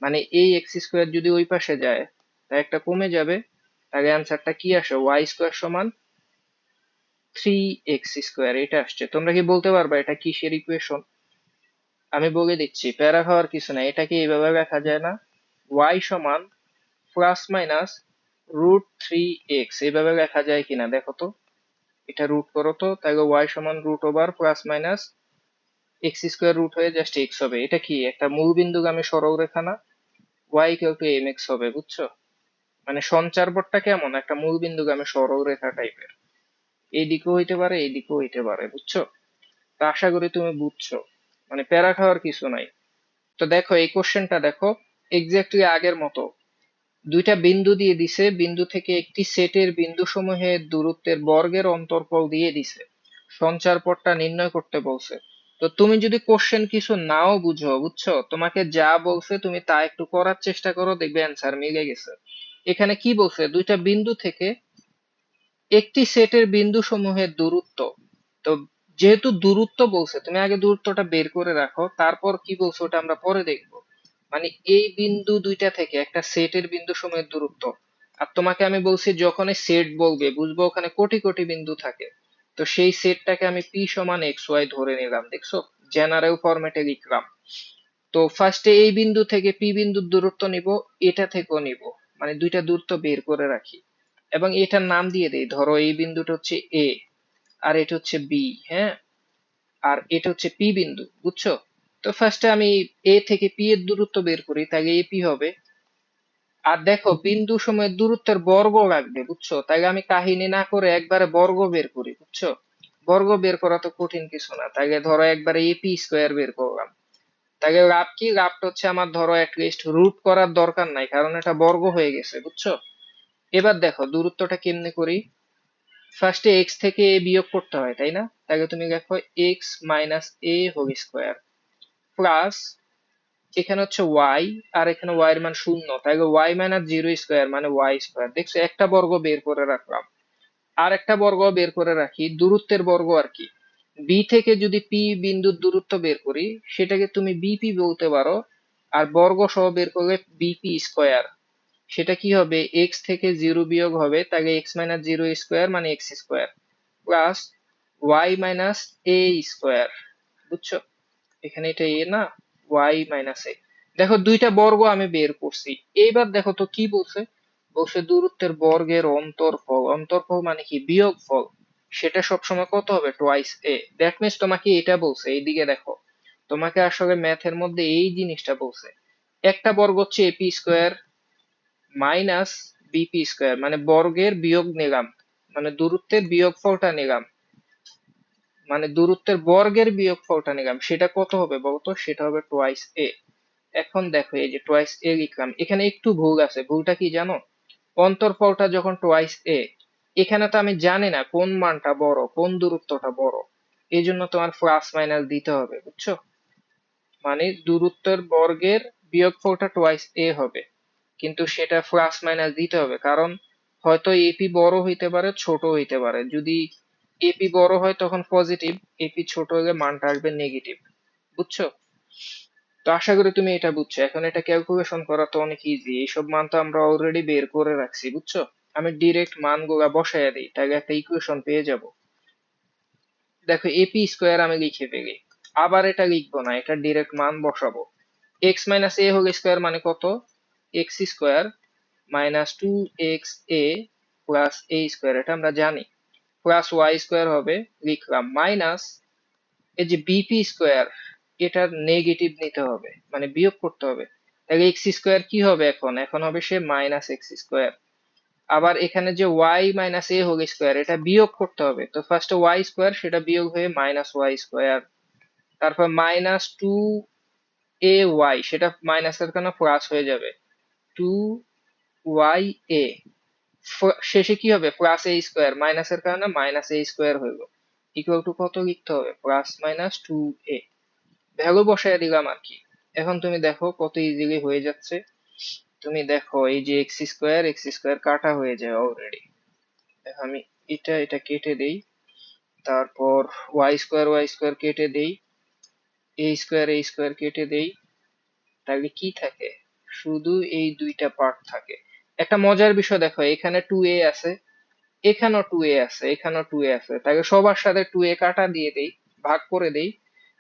মানে এই এক্স স্কোয়ার যদি ওই পাশে যায় তা একটা কমে যাবে, তাহলে অ্যান্সারটা কি আসে, ওয়াই স্কোয়ার সমান 3x স্কোয়ার, এটা আসছে। তোমরা কি বলতে পারবা এটা কিসের ইকুয়েশন। আমি বলে দিচ্ছি, প্যারা খাওয়ার কিছু নাই, এটাকে এইভাবে লেখা যায় না, ওয়াই সমান প্লাস মাইনাস √3x, এইভাবে লেখা যায় কিনা দেখো তো। এটা রুট করো তো, তাহলে ওয়াই সমান root over plus minus X square root হয়ে জাস্ট এক্স হবে। এটা কি একটা মূল বিন্দুগামী সরলরেখা না, Y equal to M X হবে, বুঝছো। মানে সঞ্চারপথটা কেমন, একটা মূল বিন্দুগামী সরলরেখা টাইপের, এই দিকেও হইতে পারে এই দিকেও হইতে পারে, বুঝছো। তা আশা করি তুমি বুঝছো, মানে প্যারা খাওয়ার কিছু নাই। তো দেখো এই কোশ্চেনটা দেখো, এক্স্যাক্টলি আগের মতো দুইটা বিন্দু দিয়ে দিছে, বিন্দু থেকে একটি সেটের বিন্দু সমূহের দূরত্বের বর্গের অন্তরফল দিয়ে দিছে, সঞ্চার পথটা নির্ণয় করতে বলছে। তো তুমি যদি কোশ্চেন কিছু নাও বুঝো, বুঝছো, তোমাকে যা বলছে তুমি তা একটু করার চেষ্টা করো, দেখবে অ্যান্সার মিলে গেছে। এখানে কি বলছে, দুইটা বিন্দু থেকে একটি সেটের বিন্দু সমূহের দূরত্ব। তো যেহেতু দূরত্ব বলছে, তুমি আগে দূরত্বটা বের করে রাখো, তারপর কি বলছে ওটা আমরা পরে দেখবো। মানে এই বিন্দু দুইটা থেকে একটা সেটের বিন্দু সমূহের দূরত্ব। আর তোমাকে আমি বলছি যখনই সেট বলবে বুঝবো ওখানে কোটি কোটি বিন্দু থাকে। তো সেই সেটটাকে আমি পি সমান এক্স ওয়াই ধরে নিলাম, দেখছো, জেনারেল ফরম্যাটে লিখলাম। তো ফার্স্টে এই বিন্দু থেকে পি বিন্দুর দূরত্ব নিব, এটা থেকেও নিব, মানে দুইটা দূরত্ব বের করে রাখি এবং এটার নাম দিয়ে দেই। ধরো এই বিন্দুটা হচ্ছে এ, আর এটা হচ্ছে বি, হ্যাঁ, আর এটা হচ্ছে পি বিন্দু, বুঝছো। তো ফার্স্টে আমি এ থেকে পি এর দূরত্ব বের করি, তাহলে এপি হবে। আর দেখো বিন্দু সময়ের দূরত্বের বর্গ লাগবে, বুঝছো, তাই আমি কাহিনী না করে একবারে বর্গ বের করি, বুঝছো। বর্গ বের করা তো কঠিন কিছু না, তাই ধরো একবারে এপি স্কোয়ার বের করলাম। তাহলে লাভ কি, লাভটা হচ্ছে আমার ধরো অ্যাটলিস্ট রুট করার দরকার নাই, কারণ এটা বর্গ হয়ে গেছে, বুঝছো। এবার দেখো দূরত্বটা কেমনে করি। ফার্স্টে এক্স থেকে এ বিয়োগ করতে হয়, তাই না। তাহলে তুমি দেখো x minus a whole square plus, এখানে হচ্ছে ওয়াই, আর এখানে ওয়াই এর মান শূন্য, তাহলে ওয়াই মাইনাস জিরো স্কোয়ার মানে ওয়াই স্কোয়ার। দেখছো একটা বর্গ বের করে রাখলাম, আর একটা বর্গ বের করে রাখি, দূরত্বের বর্গ আর কি। বি থেকে যদি পি বিন্দুর দূরত্ব বের করি, সেটাকে তুমি বিপি বলতে পারো, আর বর্গ সহ বের করলে বিপি স্কোয়ার। সেটা কি হবে, এক্স থেকে জিরো বিয়োগ হবে, তাহলে এক্স মাইনাস জিরো স্কোয়ার মানে x square plus y minus a square, বুঝছো। এখানে এটা এ না, ওয়াই মাইনাস এ। দেখো দুইটা বর্গ আমি বের করছি। এইবার দেখো তো কি বলছে, বলছে দূরত্বের বর্গের অন্তরফল। অন্তরফল মানে কি, বিয়োগফল। সেটা সবসময় কত হবে, টোয়াইস এ। দ্যাট মিনস তোমাকে এটা বলছে, এইদিকে দেখো, তোমাকে আসলে ম্যাথের মধ্যে এই জিনিসটা বলছে। একটা বর্গ হচ্ছে AP square minus BP square, মানে বর্গের বিয়োগ নিলাম, মানে দূরত্বের বিয়োগফলটা নিলাম, মানে দূরত্বের বর্গের বিয়োগফলটা নিলাম, সেটা কত হবে বলতো, সেটা হবে টোয়াইস এ। এখন দেখো এই যে টোয়াইস এ লিখলাম, এখানে একটু ভুল আছে। ভুলটা কি জানো, অন্তরফলটা যখন টোয়াইস এ, এখানে তো আমি জানি না কোন মানটা বড়, কোন দূরত্বটা বড়, এই জন্য তোমার প্লাস মাইনাস দিতে হবে, বুঝছো। মানে দূরত্বের বর্গের বিয়োগফলটা টোয়াইস এ হবে, কিন্তু সেটা প্লাস মাইনাস দিতে হবে, কারণ হয়তো এপি বড় হইতে পারে, ছোট হইতে পারে। যদি এপি বড় হয় তখন পজিটিভ, এপি ছোট হলে মানটা আসবে নেগেটিভ, বুঝছো। তো আশা করি তুমি এটা বুঝছো। এখন এটা ক্যালকুলেশন করা তো অনেক ইজি, এইসব মান তো আমরা অলরেডি বের করে রাখছি, বুঝছো। আমি ডিরেক্ট মানগুলা বসাইয়া দিই, তাহলে একটা ইকুয়েশন পেয়ে যাব। দেখো এপি স্কোয়ার আমি লিখে ফেলি, আবার এটা লিখবো না, এটা ডিরেক্ট মান বসাবো। X minus a whole square মানে কত, x square minus two x a plus a square, এটা আমরা জানি, প্লাস ওয়াই স্কোয়ার হবে, লিখলাম, মাইনাস এই যে বিপি স্কোয়ার, এটার নেগেটিভ নিতে হবে, মানে বিয়োগ করতে হবে। তাহলে এক্স স্কোয়ার কি হবে, এখন এখন হবে সে মাইনাস এক্স স্কোয়ার। আবার এখানে যে Y minus a whole square, এটা বিয়োগ করতে হবে, তো ফার্স্টে ওয়াই স্কোয়ার, সেটা বিয়োগ হয়ে মাইনাস ওয়াই স্কোয়ার। তারপর মাইনাস টু এ ওয়াই, সেটা মাইনাসের কারণে প্লাস হয়ে যাবে, টু ওয়াই এ। শেষে কি হবে, প্লাস এ স্কোয়ার, মাইনাসের কারণে মাইনাস এ স্কোয়ার হইল, ইকুয়াল টু কত লিখতে হবে, প্লাস মাইনাস টু এ। ভ্যালু বসায় দিলাম আর কি। এখন তুমি দেখো কত ইজিলি হয়ে যাচ্ছে। তুমি দেখো এই যে এক্স স্কোয়ার কাটা হয়ে যায় অলরেডি। দেখো আমি এটা এটা কেটে দেই, তারপর ওয়াই স্কোয়ার কেটে দেই, এ স্কোয়ার কেটে দেই, তাহলে কি থাকে, শুধু এই দুইটা পার্ট থাকে। একটা মজার বিষয় দেখো, এখানে টু এ আছে, এখানেও টু এ আছে, এখানেও টু এ আছে, তাকে সবার সাথে টু এ কাটা দিয়ে দেই, ভাগ করে দেই।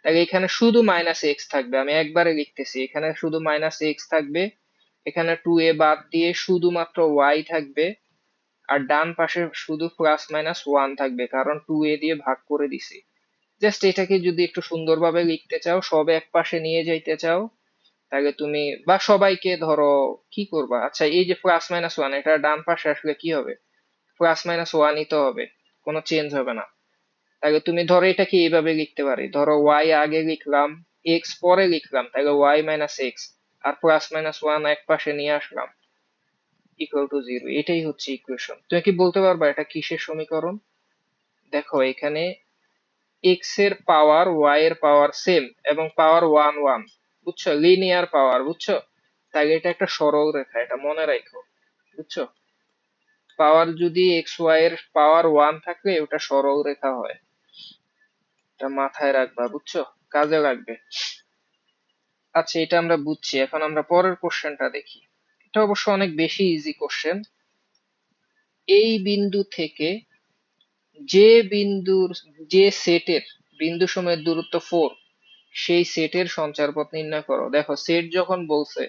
তাহলে এখানে শুধু মাইনাস এক্স থাকবে, আমি একবারে লিখতেছি, এখানে শুধু মাইনাস এক্স থাকবে, এখানে টু এ বাদ দিয়ে শুধুমাত্র ওয়াই থাকবে, আর ডান পাশে শুধু প্লাস মাইনাস ওয়ান থাকবে, কারণ টু এ দিয়ে ভাগ করে দিছি। জাস্ট এটাকে যদি একটু সুন্দরভাবে লিখতে চাও, সব এক পাশে নিয়ে যাইতে চাও, তাহলে তুমি বা সবাইকে ধরো কি করবা, আচ্ছা এই যে প্লাস মাইনাস ওয়ান, এটা ডান পাশে আসলে কি হবে, প্লাস মাইনাস ওয়ানই তো হবে, কোনো চেঞ্জ হবে না। তাহলে তুমি ধরো এটাকে এইভাবে লিখতে পারি, ধরো ওয়াই আগে লিখলাম, এক্স পরে লিখলাম, তাহলে ওয়াই মাইনাস এক্স, আর প্লাস মাইনাস ওয়ান এক পাশে নিয়ে আসলাম, ইকুয়াল টু জিরো। এটাই হচ্ছে ইকুয়েশন। তুমি কি বলতে পারবা এটা কিসের সমীকরণ? দেখো এখানে এক্স এর পাওয়ার ওয়াই এর পাওয়ার সেম এবং পাওয়ার ওয়ান ওয়ান, বুঝছো, লিনিয়ার পাওয়ার, বুঝছো, তাই এটা একটা সরল রেখা, এটা মনে রাখো, বুঝছো। পাওয়ার যদি এক্স ওয়াই এর পাওয়ার ওয়ান থাকলে ওটা সরল রেখা হয়, এটা মাথায় রাখবা, বুঝছো, কাজে লাগবে। আচ্ছা, এটা আমরা বুঝছি। এখন আমরা পরের কোশ্চেনটা দেখি। এটা অবশ্য অনেক বেশি ইজি কোশ্চেন। এই বিন্দু থেকে যে বিন্দুর যে সেটের বিন্দু সময়ের দূরত্ব 4, সেই সেটের সঞ্চারপথ নির্ণয় করো। দেখো সেট যখন বলছে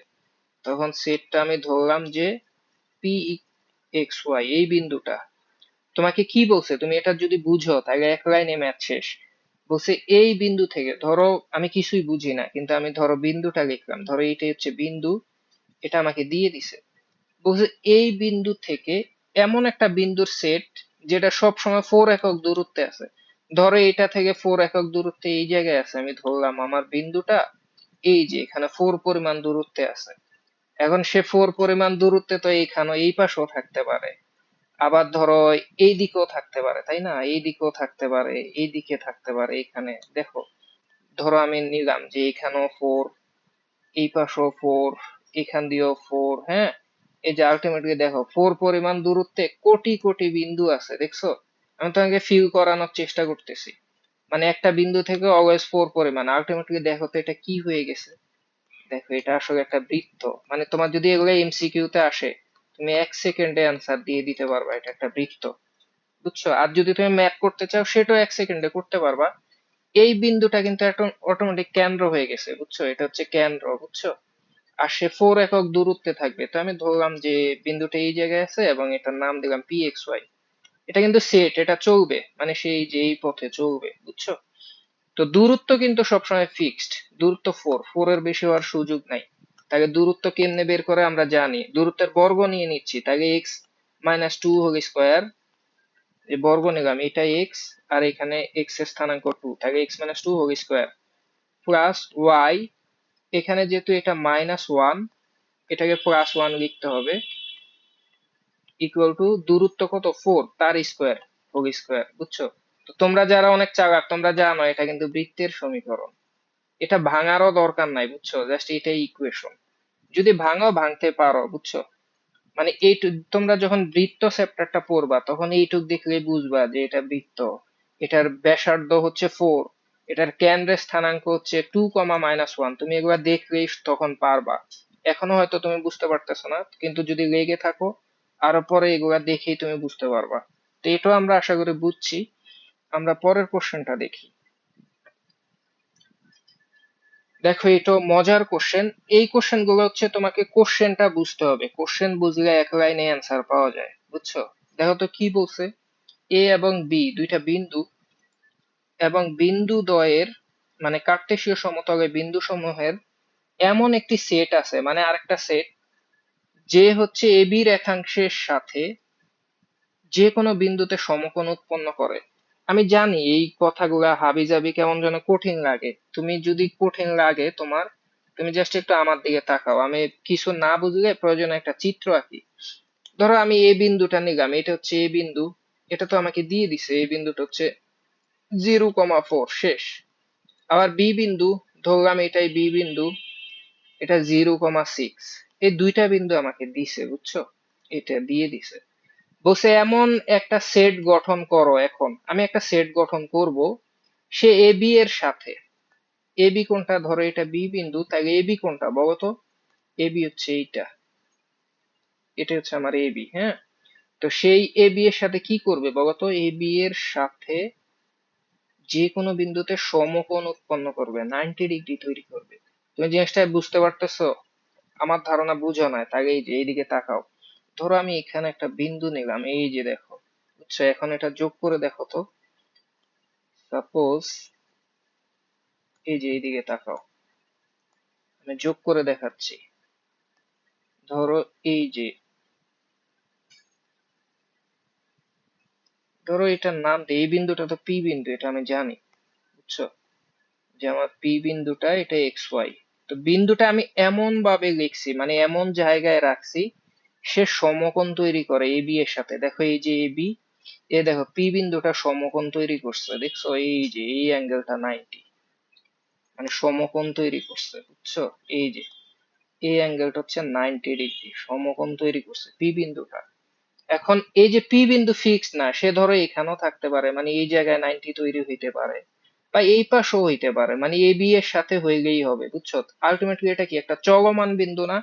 তখন সেটটা আমি ধরলাম যে পি এক্স ওয়াই, এই বিন্দুটা। তোমাকে কি বলছে, তুমি এটা যদি বুঝো তাহলে এক লাইনে ম্যাথ শেষ। বলছে এই বিন্দু থেকে, ধরো আমি কিছুই বুঝি না কিন্তু আমি ধরো বিন্দুটা লিখলাম, ধরো এইটাই হচ্ছে বিন্দু, এটা আমাকে দিয়ে দিছে। বলছে এই বিন্দু থেকে এমন একটা বিন্দুর সেট যেটা সব সময় 4 একক দূরত্বে আছে। ধরো এটা থেকে 4 একক দূরত্বে এই জায়গায় আছে, আমি ধরলাম আমার বিন্দুটা এই যে এখানে 4 পরিমাণ দূরত্বে আছে। এখন সে 4 পরিমাণ দূরত্বে তো এইখানে এই পাশেও থাকতে পারে, আবার ধরো এই দিকেও থাকতে পারে, তাই না, এই দিকেও থাকতে পারে, এই দিকে থাকতে পারে। এখানে দেখো, ধরো আমি নিলাম যে এখানেও 4, এই পাশেও 4, এখান দিয়েও 4, হ্যাঁ। এই যে আলটিমেটলি দেখো 4 পরিমাণ দূরত্বে কোটি কোটি বিন্দু আছে, দেখছো। আমি তোমাকে ফিল করানোর চেষ্টা করতেছি, মানে একটা বিন্দু থেকে অলওয়েজ 4 পরিমাণ। আলটিমেটলি দেখো তো এটা কি হয়ে গেছে। দেখো এটা আসলে একটা বৃত্ত। মানে তোমার যদি এগুলো এমসিকিউ তে আসে, তুমি 1 সেকেন্ডে অ্যান্সার দিয়ে দিতে পারবা এটা একটা বৃত্ত, বুঝছো। আর যদি তুমি ম্যাপ করতে চাও সেটাও 1 সেকেন্ডে করতে পারবা। এই বিন্দুটা কিন্তু একটা অটোমেটিক কেন্দ্র হয়ে গেছে, বুঝছো, এটা হচ্ছে কেন্দ্র, বুঝছো। আর সে 4 একক দূরত্বে থাকবে। তো আমি ধরলাম যে বিন্দুটা এই জায়গায় আছে এবং এটার নাম দিলাম পি এক্স ওয়াই। এটা কিন্তু সেট, এটা চলবে, মানে সেই যে এই পথে চলবে, বুঝছো। তো দূরত্ব কিন্তু সবসময় ফিক্সড, দূরত্ব 4 এর বেশি হওয়ার সুযোগ নাই। তাকে দূরত্ব কেমনে বের করে আমরা জানি, দূরত্বের বর্গ নিয়ে নিচ্ছি, তাকে X minus two whole square, যে বর্গ নিলাম এটা এক্স, আর এখানে এক্স এর স্থানাঙ্ক 2, তাকে X minus two whole square plus Y, এখানে যেহেতু এটা -1, এটাকে +1 লিখতে হবে, ইকুয়াল টু দূরত্ব কত 4, তার স্কোয়ার হোল স্কোয়ার, বুঝছো। তো তোমরা যারা অনেক চালাক তোমরা জানো এটা কিন্তু বৃত্তের সমীকরণ। এটা ভাঙারও দরকার নাই, বুঝছো, জাস্ট এটাই ইকুয়েশন। যদি ভাঙো ভাঙতে পারো, বুঝছো। মানে এইটুক তোমরা যখন বৃত্ত চ্যাপ্টারটা পড়বা তখন এইটুক দেখলেই বুঝবা যে এটা বৃত্ত। এটার ব্যাসার্ধ হচ্ছে 4, এটার কেন্দ্রের স্থানাঙ্ক হচ্ছে 2, -1। তুমি এগুলা দেখলেই তখন পারবা। এখনো হয়তো তুমি বুঝতে পারতেছো না, কিন্তু যদি লেগে থাকো আরো পরে এগুলা দেখেই তুমি বুঝতে পারবা। তো এটাও আমরা আশা করি বুঝছি। আমরা পরের কোশ্চেনটা দেখি। দেখো এটা মজার কোশ্চেন। এই কোশ্চেন গুলো হচ্ছে তোমাকে কোশ্চেনটা বুঝতে হবে, কোশ্চেন বুঝলে এক লাইনে অ্যান্সার পাওয়া যায়, বুঝছো। দেখো তো কি বলছে, এ এবং বি দুইটা বিন্দু এবং বিন্দু দ্বয়ের মানে কার্টেসীয় সমতলে বিন্দু সমূহের এমন একটি সেট আছে, মানে আরেকটা সেট, যে হচ্ছে এ বি রেখাংশের সাথে যে কোনো বিন্দুতে সমকোণ উৎপন্ন করে। আমি জানি এই কথাগুলা হাবিজাবি কেমন যেন কঠিন লাগে। তুমি যদি কঠিন লাগে তোমার, তুমি জাস্ট একটু আমার দিকে তাকাও, আমি কিছু না বুঝলে প্রয়োজনে একটা চিত্র আঁকি। ধরো আমি এই বিন্দুটা নিলাম, এটা হচ্ছে এই বিন্দু, এটা তো আমাকে দিয়ে দিছে, এই বিন্দুটা হচ্ছে 0,4 শেষ। আবার বি বিন্দু, ধরলাম এটাই বি বিন্দু, এটা 0,6। এই দুইটা বিন্দু আমাকে দিছে, বুঝছো, এটা দিয়ে দিছে। বলছে এমন একটা সেট গঠন করো। এখন আমি একটা সেট গঠন করব, সে এ বি এর সাথে, এ বি কোনটা, ধরো এটা বি বিন্দু, তাই এ বি কোনটা বলো তো। এ বি হচ্ছে এইটা, এটা হচ্ছে আমার এ বি, হ্যাঁ। তো সেই এ বি এর সাথে কি করবে বলতো, এ বি এর সাথে যে কোনো বিন্দুতে সমকোণ উৎপন্ন করবে, 90 ডিগ্রি তৈরি করবে। তুমি জিনিসটা বুঝতে পারতেছো? আমার ধারণা বুঝো না, তাই এই যে এইদিকে তাকাও। ধরো আমি এখানে একটা বিন্দু নিলাম, এই যে দেখো, বুঝছো। এখন এটা যোগ করে দেখো তো। সাপোজ এই যে এইদিকে তাকাও, আমি যোগ করে দেখাচ্ছি। ধরো এই যে, ধরো এটার নাম দিই, এই বিন্দুটা তো পি বিন্দু, এটা আমি জানি, বুঝছো, যে আমার পি বিন্দুটা এটা এক্স ওয়াই। তো বিন্দুটা আমি এমন ভাবে লিখছি, মানে এমন জায়গায় রাখছি, সে সমকোণ তৈরি করে এ বি এর সাথে। দেখো এই যে এ বি, এ দেখো পি বিন্দুটা সমকোণ তৈরি করছে, দেখছো এই যে এই অ্যাঙ্গেলটা 90, মানে সমকোণ তৈরি করছে, বুঝছো? এই যে এই অ্যাঙ্গেলটা হচ্ছে 90 ডিগ্রি, সমকোণ তৈরি করছে পি বিন্দুটা। এখন এই যে পি বিন্দু ফিক্স না, সে ধরো এখানেও থাকতে পারে, মানে এই জায়গায় 90 তৈরি হইতে পারে, বা এই পাশেও হইতে পারে, মানে এ বি এর সাথে হইলেই হবে, বুঝছো? আলটিমেটলি এটা কি একটা চলমান বিন্দু না,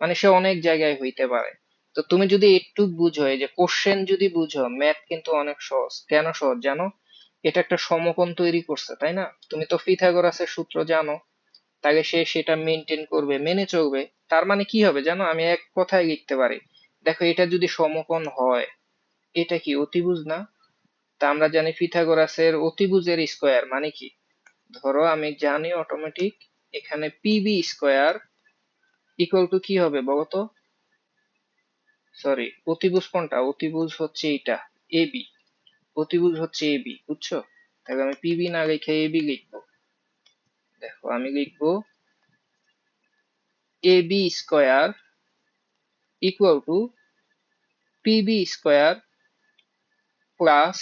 মানে সে অনেক জায়গায় হইতে পারে। তো তুমি যদি একটু বুঝো, এই যে কোশ্চেন যদি বুঝো, ম্যাথ কিন্তু অনেক সহজ। কেন সহজ জানো? এটা একটা সমকোণ তৈরি করছে, তাই না? তুমি তো পিথাগোরাসের সূত্র জানো, তাহলে সে সেটা মেনটেন করবে, মেনে চলবে। তার মানে কি হবে জানো? আমি এক কথায় লিখতে পারি, দেখো এটা যদি সমকোণ হয়, এটা কি অতিভুজ না? তা আমরা জানি পিথাগোরাসের অতিভুজের স্কয়ার মানে কি? ধরো আমি জানি অটোমেটিক, এখানে পিবি স্কয়ার ইকুয়াল টু কি হবে বলতো? সরি, অতিভুজ কোনটা? অতিভুজ হচ্ছে এটা, এবি। অতিভুজ হচ্ছে এবি, বুঝছো? তাহলে আমি পিবি না লিখে এবি লিখবো। দেখো আমি লিখবো AB square equal to PB square plus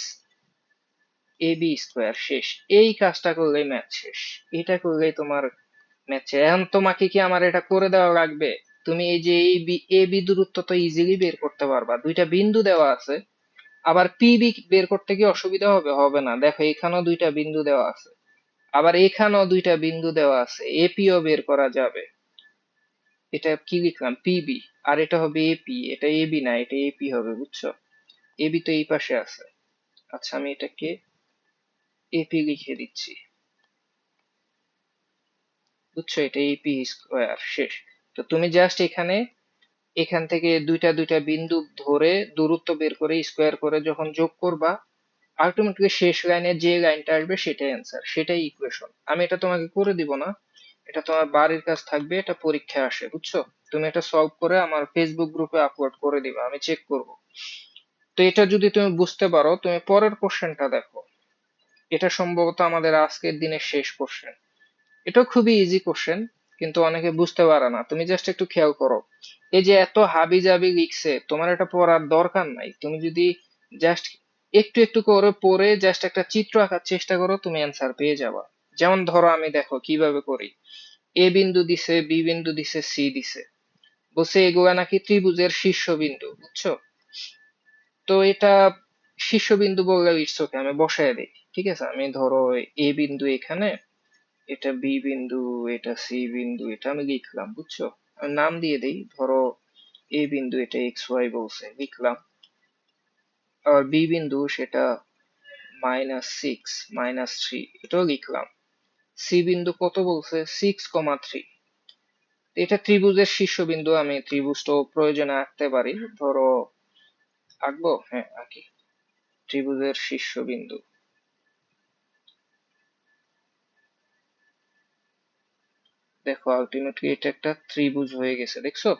AB square. শেষ। এই কাজটা করলেই ম্যাথ শেষ। এটা করলেই তোমার ম্যাথ শেষ। এখন তোমাকে কি আমার এটা করে দেওয়া লাগবে? তুমি এই যে এই এ বি দূরত্ব তো ইজিলি বের করতে পারবা, দুইটা বিন্দু দেওয়া আছে। আবার পিবি বের করতে কি অসুবিধা হবে? হবে না। দেখো এখানেও দুইটা বিন্দু দেওয়া আছে, আবার এখানেও দুইটা বিন্দু দেওয়া আছে, এপিও বের করা যাবে। এটা কি লিখলাম? পিবি। আর এটা হবে এপি, এটা এবি না, এটা এপি হবে, বুঝছো? এবি তো এই পাশে আছে। আচ্ছা আমি এটাকে এপি লিখে দিচ্ছি, বুঝছো? এটা এপি স্কোয়ার। শেষ। তো তুমি জাস্ট এখানে এখান থেকে দুইটা দুইটা বিন্দু ধরে দূরত্ব বের করে স্কোয়ার করে যখন যোগ করবা, আলটিমেটলি শেষ লাইনে যে লাইনটা আসবে সেটাই অ্যান্সার, সেটাই ইকুয়েশন। আমি এটা তোমাকে করে দিব না, এটা তোমার বাড়ির কাজ থাকবে, এটা পরীক্ষা আসে, বুঝছো? তুমি এটা সলভ করে আমার ফেসবুক গ্রুপে আপলোড করে দিবা, আমি চেক করব। তো এটা যদি তুমি বুঝতে পারো, তুমি পরের কোশ্চেনটা দেখো। এটা সম্ভবত আমাদের আজকের দিনের শেষ কোশ্চেন। এটাও খুবই ইজি কোশ্চেন, কিন্তু অনেকে বুঝতে পারে না। তুমি জাস্ট একটু খেয়াল করো, এই যে এত হাবি জাবি লিখছে, তোমার এটা পড়ার দরকার নাই। তুমি যদি জাস্ট একটু একটু করে পড়ে জাস্ট একটা চিত্র আঁকার চেষ্টা করো, তুমি অ্যান্সার পেয়ে যাবা। যেমন ধরো আমি দেখো কিভাবে করি। এ বিন্দু দিছে, বি বিন্দু দিছে, সি দিছে, বলছে এগুলা নাকি ত্রিভুজের শীর্ষবিন্দু, বুঝছো? তো এটা শীর্ষবিন্দু বললে ইটস ওকে, আমি বসায় দিই। ঠিক আছে, আমি ধরো এ বিন্দু এখানে, এটা বি বিন্দু, এটা সি বিন্দু, এটা আমি লিখলাম, বুঝছো? আমি নাম দিয়ে দেই, ধরো এ বিন্দু এটা এক্স ওয়াই বলছে, লিখলাম। আর বি বিন্দু সেটা -6 -3, এটাও লিখলাম। সি বিন্দু কত বলছে? 6,3। এটা ত্রিভুজের শীর্ষবিন্দু, আমি ত্রিভুজটাও প্রয়োজনে আঁকতে পারি, ধরো আঁকবো, হ্যাঁ আঁকি। ত্রিভুজের শীর্ষবিন্দু, দেখো আলটিমেটলি এটা একটা ত্রিভুজ হয়ে গেছে, দেখছো?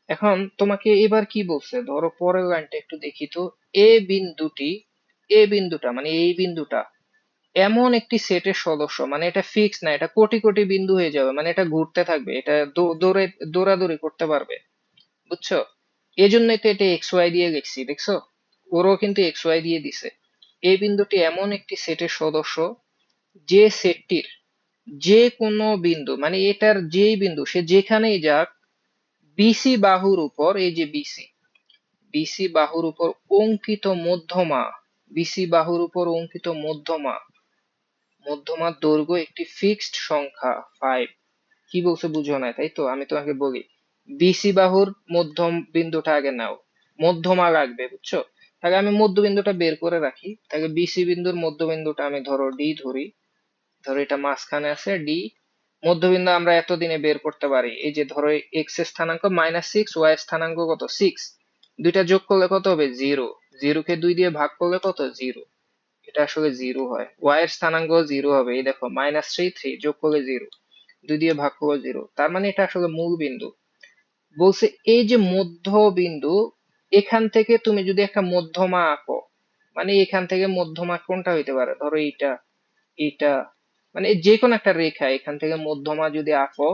এখন তোমাকে এবার কি বলছে, ধরো পরের লাইনটা একটু দেখি তো। এ বিন্দুটি, এ বিন্দুটা মানে এই বিন্দুটা এমন একটি সেটের সদস্য, মানে এটা ফিক্স না, এটা কোটি কোটি বিন্দু হয়ে যাবে, মানে এটা ঘুরতে থাকবে, এটা দৌড়ে দৌড়াদৌড়ি করতে পারবে, বুঝছো? এই জন্যই তো এটা এক্স ওয়াই দিয়ে লিখছি, দেখছো? ওরও কিন্তু এক্স ওয়াই দিয়ে দিছে। এই বিন্দুটি এমন একটি সেটের সদস্য যে সেটটির যে কোনো বিন্দু, মানে এটার যেই বিন্দু সে যেখানেই যাক, বিসি বাহুর উপর, এই যে বিসি, বিসি বাহুর উপর অঙ্কিত মধ্যমা, বিসি বাহুর উপর অঙ্কিত মধ্যমা, মধ্যমার দৈর্ঘ্য একটি ফিক্সড সংখ্যা 5। কি বলছে বুঝো না, তাই তো? আমি তোমাকে বলি, বিসি বাহুর মধ্যম বিন্দুটা আগে নাও, মধ্যমা লাগবে, বুঝছো? তাহলে আমি মধ্যবিন্দুটা বের করে রাখি। তাহলে বিসি বিন্দুর মধ্যবিন্দুটা আমি ধরো ডি ধরি, ধরো এটা মাঝখানে আছে ডি। মধ্যবিন্দু আমরা এতদিনে বের করতে পারি, এই যে ধরো এক্স এর স্থানাঙ্ক -6, ওয়াই এর স্থানাঙ্ক কত? 6। দুইটা যোগ করলে কত হবে? 0। 0 কে 2 দিয়ে ভাগ করলে কত? 0। এটা আসলে 0 হয়। ওয়াই এর স্থানাঙ্ক 0 হবে, এই দেখো -3, 3 যোগ করলে 0, 2 দিয়ে ভাগ করলে 0। তার মানে এটা আসলে মূল বিন্দু। বলছে এই যে মধ্য বিন্দু, এখান থেকে তুমি যদি একটা মধ্যমা আঁকো, মানে এখান থেকে মধ্যমা কোনটা হইতে পারে? ধরো এইটা, এইটা, মানে যে কোনো একটা রেখা এখান থেকে মধ্যমা যদি আঁকো,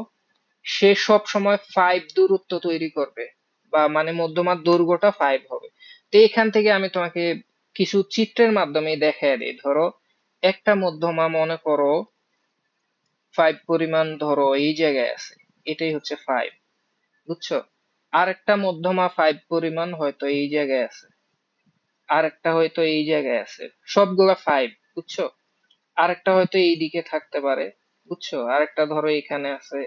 সে সব সময় 5 দূরত্ব তৈরি করবে, বা মানে মধ্যমার দৈর্ঘ্যটা 5 হবে। তো এখান থেকে আমি তোমাকে কিছু চিত্রের মাধ্যমে দেখায় দিই। ধরো একটা মধ্যমা মনে করো 5 পরিমাণ, ধরো এই জায়গায় আছে, এটাই হচ্ছে 5, বুঝছো? আরেকটা মধ্যমা 5 পরিমাণ হয়তো এই জায়গায় আছে, আরেকটা হয়তো এই জায়গায় আছে, সবগুলা 5, বুঝছো? আরেকটা হয়তো এই দিকে থাকতে পারে, বুঝছো? আরেকটা ধরো এখানে আছে,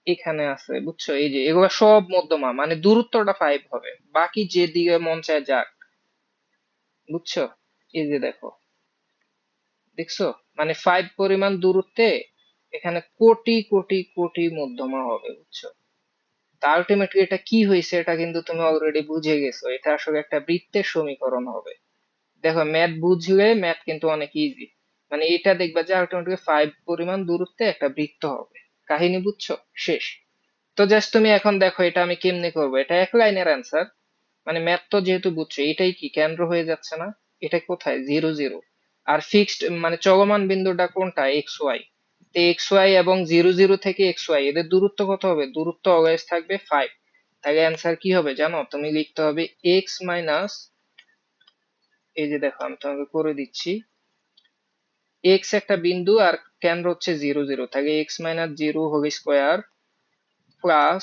এখানে আছে, বুঝছো? এই যে এগুলা সব মধ্যমা, মানে দূরত্বটা 5 হবে, বাকি যে দিকে মন চায় যাক, বুঝছো? এই যে দেখো, দেখছো? মানে 5 পরিমাণ দূরত্বে এখানে কোটি কোটি কোটি মধ্যমা হবে, বুঝছো? তা আলটিমেটলি এটা কি হয়েছে, এটা কিন্তু তুমি অলরেডি বুঝে গেছো, এটা আসলে একটা বৃত্তের সমীকরণ হবে। দেখো, ম্যাথ বুঝলে ম্যাথ কিন্তু অনেক ইজি। মানে এটা দেখবা যে আলটিমেটলি 5 পরিমাণ দূরত্বে একটা বৃত্ত হবে। কাহিনী বুঝছো? শেষ। তো জাস্ট তুমি এখন দেখো এটা আমি কেমনে করবো, এটা এক লাইনের অ্যান্সার। মানে ম্যাথ তো যেহেতু বুঝছো, এটাই কি কেন্দ্র হয়ে যাচ্ছে না? এটা কোথায়? 0 0। আর ফিক্সড মানে চলমান বিন্দুটা কোনটা? X Y. তো এক্স ওয়াই এবং 0 0 থেকে এক্স ওয়াই এদের দূরত্ব কত হবে? দূরত্ব অলওয়েজ থাকবে 5। তাহলে অ্যান্সার কি হবে জানো? তুমি লিখতে হবে এক্স মাইনাস, এই যে দেখো আমি তোমাকে করে দিচ্ছি, এক্স একটা বিন্দু আর কেন্দ্র হচ্ছে 0 0, তাহলে x minus 0 whole square plus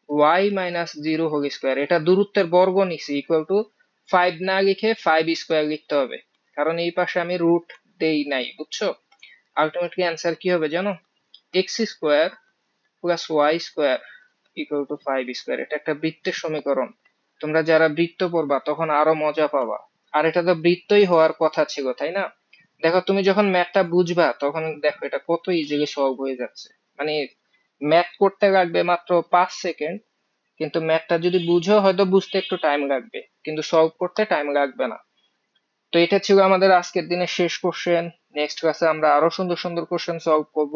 y minus 0 whole square, এটা দূরত্বের বর্গ নিছি, ইকুয়াল টু 5 না লিখে 5 স্কোয়ার লিখতে হবে, কারণ এই পাশে আমি রুট দেই নাই, বুঝছো? আলটিমেটলি অ্যান্সার কি হবে জানো? X square plus Y square equal to 5 square. এটা একটা বৃত্তের সমীকরণ। তোমরা যারা বৃত্ত পড়বা তখন আরো মজা পাবা। আর এটা তো বৃত্তই হওয়ার কথা ছিল, তাই না? দেখো তুমি যখন ম্যাথটা বুঝবা তখন দেখো এটা কত ইজিলি সলভ হয়ে যাচ্ছে। মানে ম্যাথ করতে লাগবে মাত্র 5 সেকেন্ড, কিন্তু ম্যাথটা যদি বুঝো হয়তো বুঝতে একটু টাইম লাগবে, কিন্তু সলভ করতে টাইম লাগবে না। তো এটা ছিল আমাদের আজকের দিনের শেষ কোশ্চেন। নেক্সট ক্লাসে আমরা আরো সুন্দর সুন্দর কোশ্চেন সলভ করব।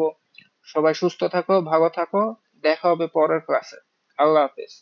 সবাই সুস্থ থাকো, ভালো থাকো, দেখা হবে পরের ক্লাসে। আল্লাহ হাফেজ।